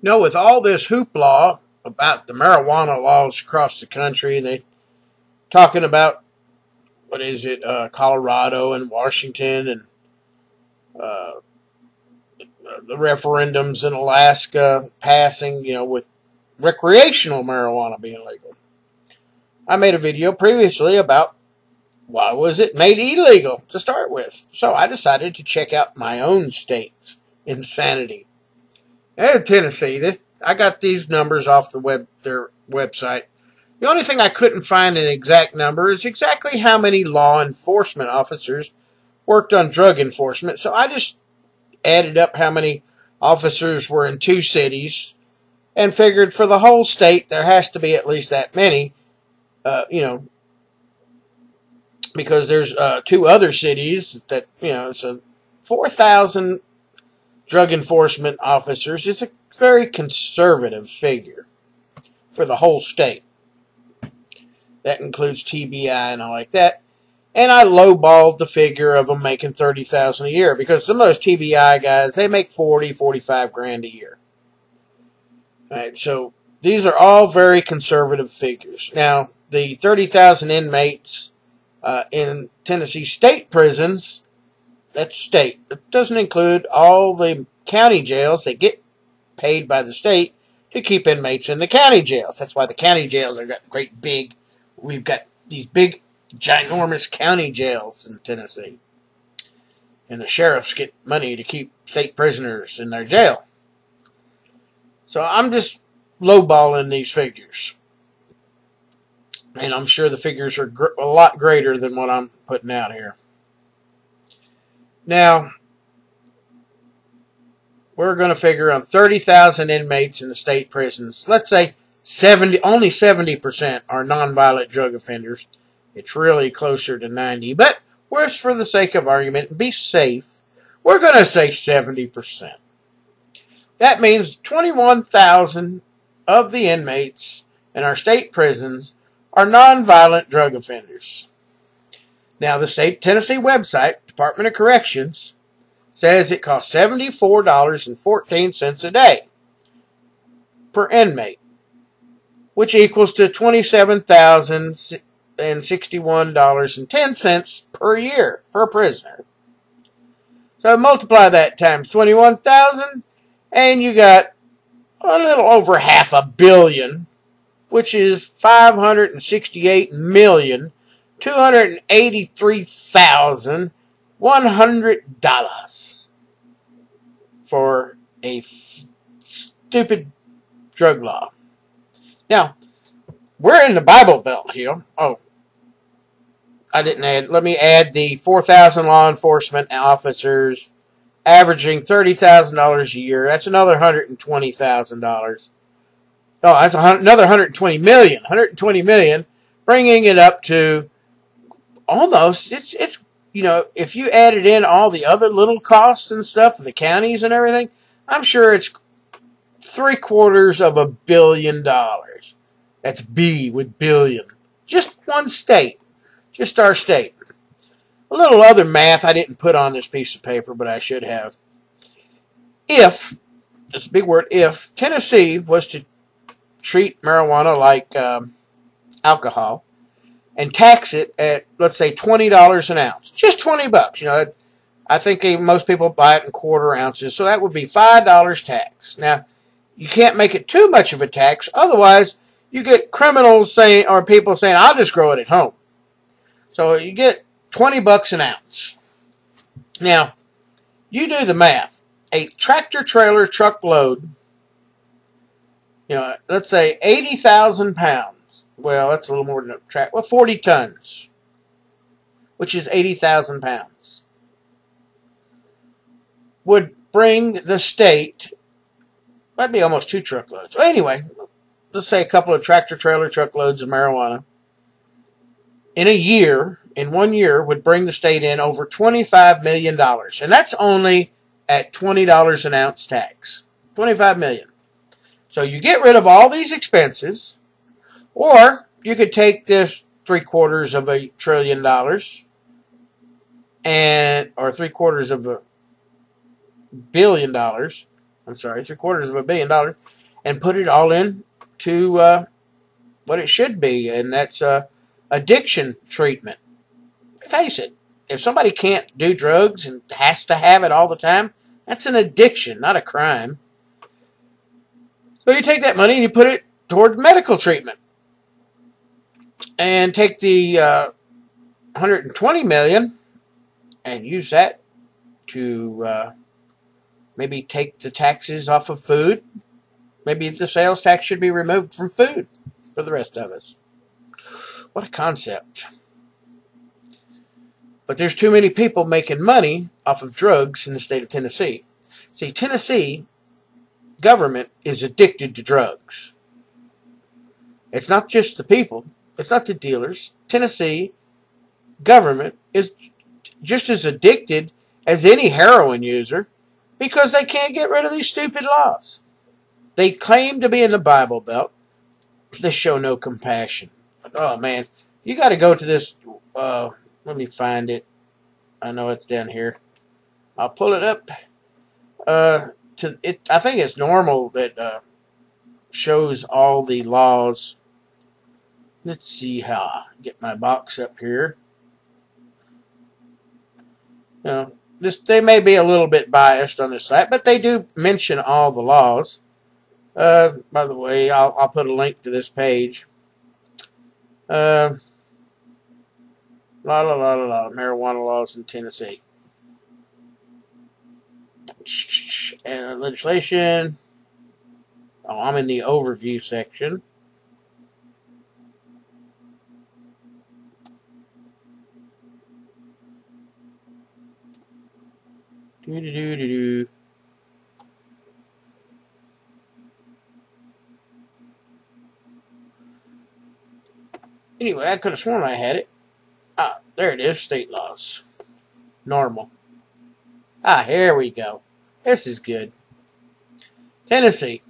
With all this hoopla about the marijuana laws across the country, and they talking about Colorado and Washington, and the referendums in Alaska passing, with recreational marijuana being legal. I made a video previously about why was it made illegal to start with. So I decided to check out my own state's insanity. In Tennessee, I got these numbers off their website. The only thing I couldn't find an exact number is exactly how many law enforcement officers worked on drug enforcement. So I just added up how many officers were in 2 cities and figured for the whole state there has to be at least that many, because there's 2 other cities that, so 4,000 drug enforcement officers is a very conservative figure for the whole state. That includes TBI and all like that. And I lowballed the figure of them making $30,000 a year, because some of those TBI guys, they make $40,000-$45,000 a year. All right, so these are all very conservative figures. Now, the 30,000 inmates in Tennessee state prisons, that's state. It doesn't include all the county jails that get paid by the state to keep inmates in the county jails. That's why the county jails are got great big. We've got these big, ginormous county jails in Tennessee. And the sheriffs get money to keep state prisoners in their jail. So I'm just lowballing these figures. And I'm sure the figures are a lot greater than what I'm putting out here. Now, we're going to figure on 30,000 inmates in the state prisons. Let's say only 70% are nonviolent drug offenders. It's really closer to 90. But just for the sake of argument and be safe, we're going to say 70%. That means 21,000 of the inmates in our state prisons are nonviolent drug offenders. Now, the state Tennessee website, Department of Corrections, says it costs $74.14 a day per inmate, which equals to $27,061.10 per year per prisoner. So multiply that times 21,000, and you got a little over $500 million, which is $568,283,100 for a stupid drug law. Now, we're in the Bible Belt here. Oh, I didn't add. Let me add the 4,000 law enforcement officers averaging $30,000 a year. That's another $120,000. No, that's another $120 million. $120 million, bringing it up to almost, it's if you added in all the other little costs and stuff, the counties and everything, I'm sure it's $750 million. That's B with billion. Just one state. Just our state. A little other math I didn't put on this piece of paper, but I should have. If, this big word, if Tennessee was to treat marijuana like alcohol and tax it at, let's say, $20 an ounce. Just $20. I think most people buy it in quarter ounces, so that would be $5 tax. Now, you can't make it too much of a tax, otherwise you get criminals saying, or people saying, I'll just grow it at home. So you get $20 an ounce. Now, you do the math. A tractor-trailer truckload, let's say 80,000 pounds. Well, that's a little more than a track. Well, 40 tons, which is 80,000 pounds, would bring the state, that'd be almost 2 truckloads. Well, anyway, let's say a couple of tractor-trailer truckloads of marijuana in 1 year, would bring the state in over $25 million. And that's only at $20 an ounce tax. $25 million. So you get rid of all these expenses, or you could take this $750 billion or $750 million I'm sorry, $750 million, and put it all in to what it should be, and that's addiction treatment. Face it, if somebody can't do drugs and has to have it all the time, that's an addiction, not a crime. So you take that money and you put it toward medical treatment, and take the $120 million and use that to maybe take the taxes off of food. Maybe the sales tax should be removed from food for the rest of us. What a concept. But there's too many people making money off of drugs in the state of Tennessee. See, Tennessee government is addicted to drugs. It's not just the people. It's not the dealers. Tennessee government is just as addicted as any heroin user because they can't get rid of these stupid laws. They claim to be in the Bible Belt. They show no compassion. Oh, man. You got to go to this. Let me find it. I know it's down here. I'll pull it up. I think it's normal that shows all the laws. Let's see how I get my box up here. You know, they may be a little bit biased on this site, but they do mention all the laws. By the way, I'll put a link to this page. Marijuana laws in Tennessee. And legislation. Oh, I'm in the overview section. Do-do-do-do-do. Anyway, I could have sworn I had it. Ah, there it is. State laws. Normal. Ah, here we go. This is good. Tennessee.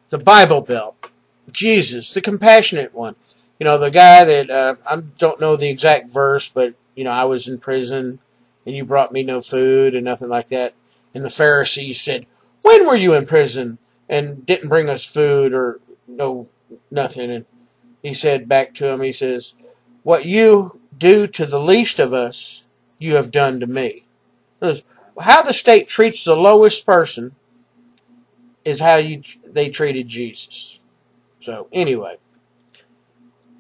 The Bible Belt. Jesus, the compassionate one. You know, the guy that, I don't know the exact verse, but, you know, I was in prison, and you brought me no food and nothing like that. And the Pharisees said, when were you in prison and didn't bring us food or no nothing? And he said back to him, he says, what you do to the least of us, you have done to me. How the state treats the lowest person is how they treated Jesus. So, anyway.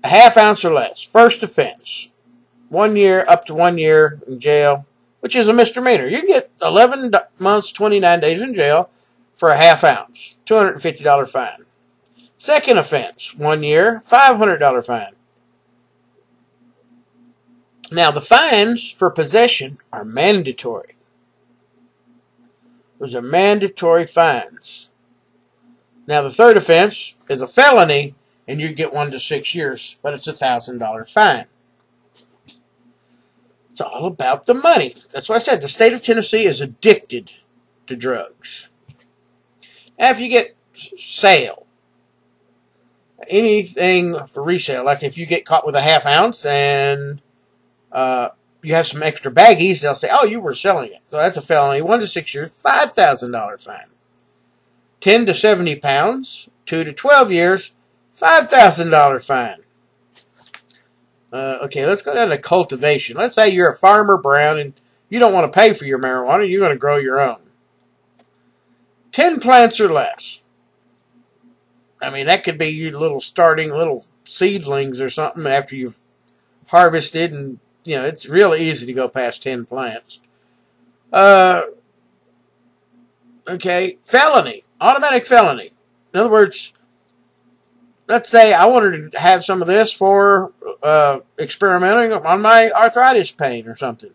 A half ounce or less. First offense. 1 year, up to 1 year in jail, which is a misdemeanor. You get 11 months, 29 days in jail for a half ounce. $250 fine. Second offense, 1 year, $500 fine. Now, the fines for possession are mandatory. Those are mandatory fines. Now, the third offense is a felony, and you get 1 to 6 years, but it's a $1,000 fine. It's all about the money. That's what I said. The state of Tennessee is addicted to drugs. Now, if you get sale, anything for resale, like if you get caught with a half ounce and you have some extra baggies, they'll say, oh, you were selling it. So that's a felony. 1 to 6 years, $5,000 fine. 10 to 70 pounds, 2 to 12 years, $5,000 fine. Okay, let's go down to cultivation. Let's say you're a farmer, Brown, and you don't want to pay for your marijuana. You're going to grow your own. 10 plants or less. I mean, that could be your little starting little seedlings or something after you've harvested, and, you know, it's really easy to go past 10 plants. Okay, felony. Automatic felony. In other words, let's say I wanted to have some of this for experimenting on my arthritis pain or something.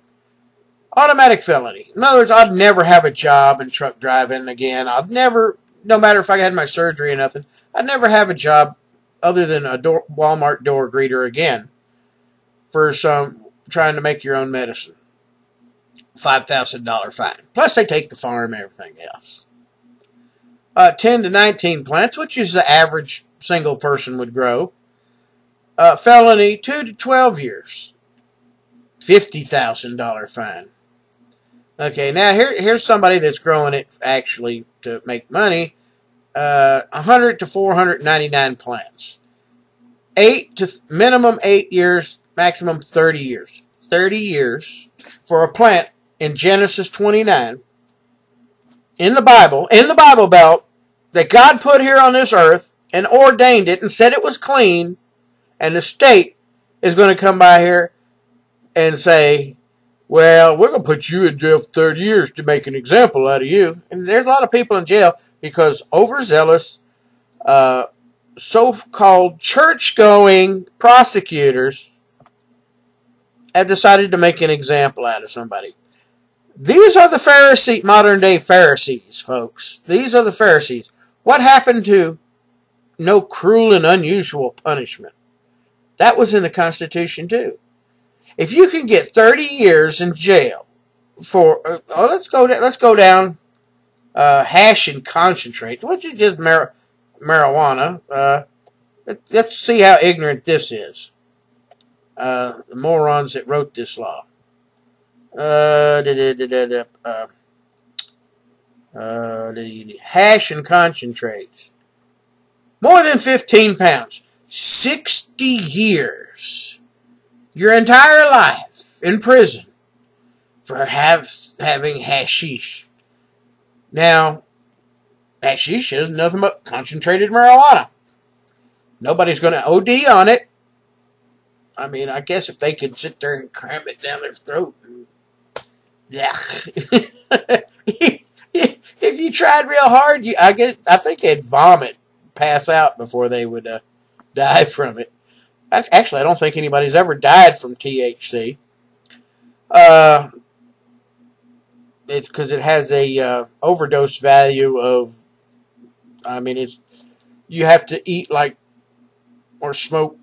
Automatic felony. In other words, I'd never have a job in truck driving again. I'd never, no matter if I had my surgery or nothing, I'd never have a job other than a Walmart door greeter again for some trying to make your own medicine. $5,000 fine. Plus they take the farm and everything else. 10 to 19 plants, which is the average single person would grow. Felony, 2 to 12 years. $50,000 fine. Okay, now here's somebody that's growing it actually to make money. 100 to 499 plants. Minimum 8 years, maximum 30 years. 30 years for a plant in Genesis 29 in the Bible Belt, that God put here on this earth and ordained it and said it was clean, and the state is going to come by here and say, well, we're going to put you in jail for 30 years to make an example out of you. And there's a lot of people in jail because overzealous, so-called church-going prosecutors have decided to make an example out of somebody. These are the modern-day Pharisees, folks. These are the Pharisees. What happened to no cruel and unusual punishment? That was in the Constitution, too. If you can get 30 years in jail for, let's go down hash and concentrate, which is just marijuana. Let's see how ignorant this is. The morons that wrote this law. Hash and concentrates. More than 15 pounds. 60 years. Your entire life in prison for having hashish. Now, hashish is nothing but concentrated marijuana. Nobody's going to OD on it. I mean, I guess if they could sit there and cram it down their throat. Yeah. If you tried real hard, I think they'd vomit, pass out before they would die from it. Actually, I don't think anybody's ever died from THC. It's because it has a overdose value of, I mean, you have to eat like, or smoke,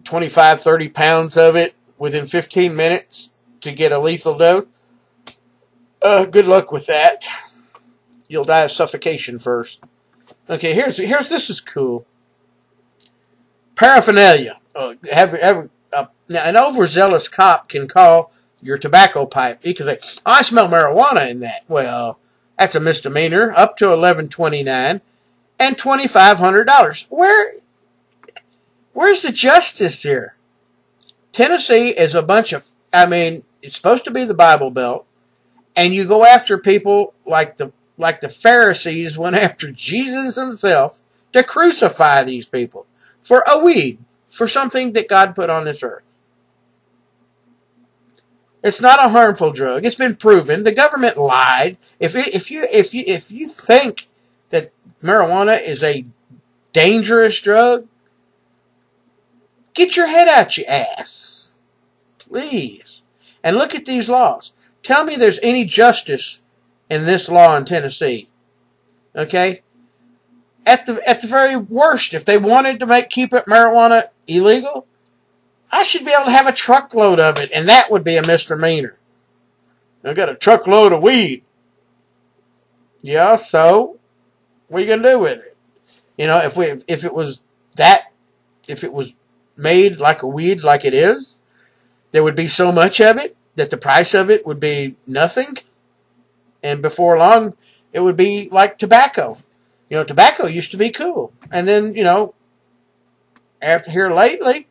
25, 30 pounds of it within 15 minutes to get a lethal dose. Good luck with that. You'll die of suffocation first. Okay, here's this is cool. Paraphernalia. Now, an overzealous cop can call your tobacco pipe. He can say, I smell marijuana in that. Well, that's a misdemeanor, up to $11.29 and $2,500. Where's the justice here? Tennessee is a bunch of, I mean, it's supposed to be the Bible Belt, and you go after people like the Pharisees went after Jesus himself to crucify these people for a weed, for something that God put on this earth. It's not a harmful drug. It's been proven. The government lied. If you think that marijuana is a dangerous drug, get your head out your ass, please, and look at these laws. Tell me there's any justice in this law in Tennessee. Okay? At the very worst, if they wanted to keep marijuana illegal, I should be able to have a truckload of it, and that would be a misdemeanor. I got a truckload of weed. Yeah, so what are you gonna do with it? You know, if it was made like a weed like it is, there would be so much of it that the price of it would be nothing, and before long it would be like tobacco. You know, tobacco used to be cool, and then, you know, after here lately,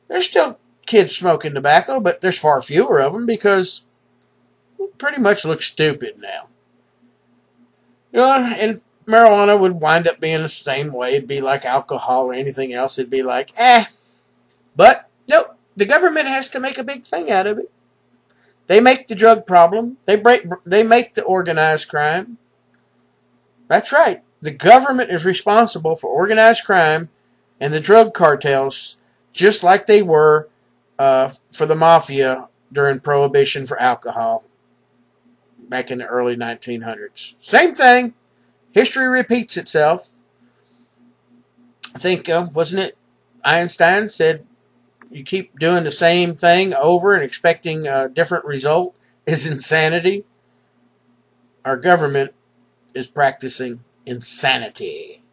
there's still kids smoking tobacco, but there's far fewer of them because it pretty much looks stupid now. You know, and marijuana would wind up being the same way. It'd be like alcohol or anything else. It'd be like, But, no, the government has to make a big thing out of it. They make the drug problem. They make the organized crime. That's right. The government is responsible for organized crime and the drug cartels, just like they were for the mafia during Prohibition for alcohol back in the early 1900s. Same thing. History repeats itself. I think, wasn't it Einstein said, you keep doing the same thing over and expecting a different result is insanity. Our government is practicing insanity.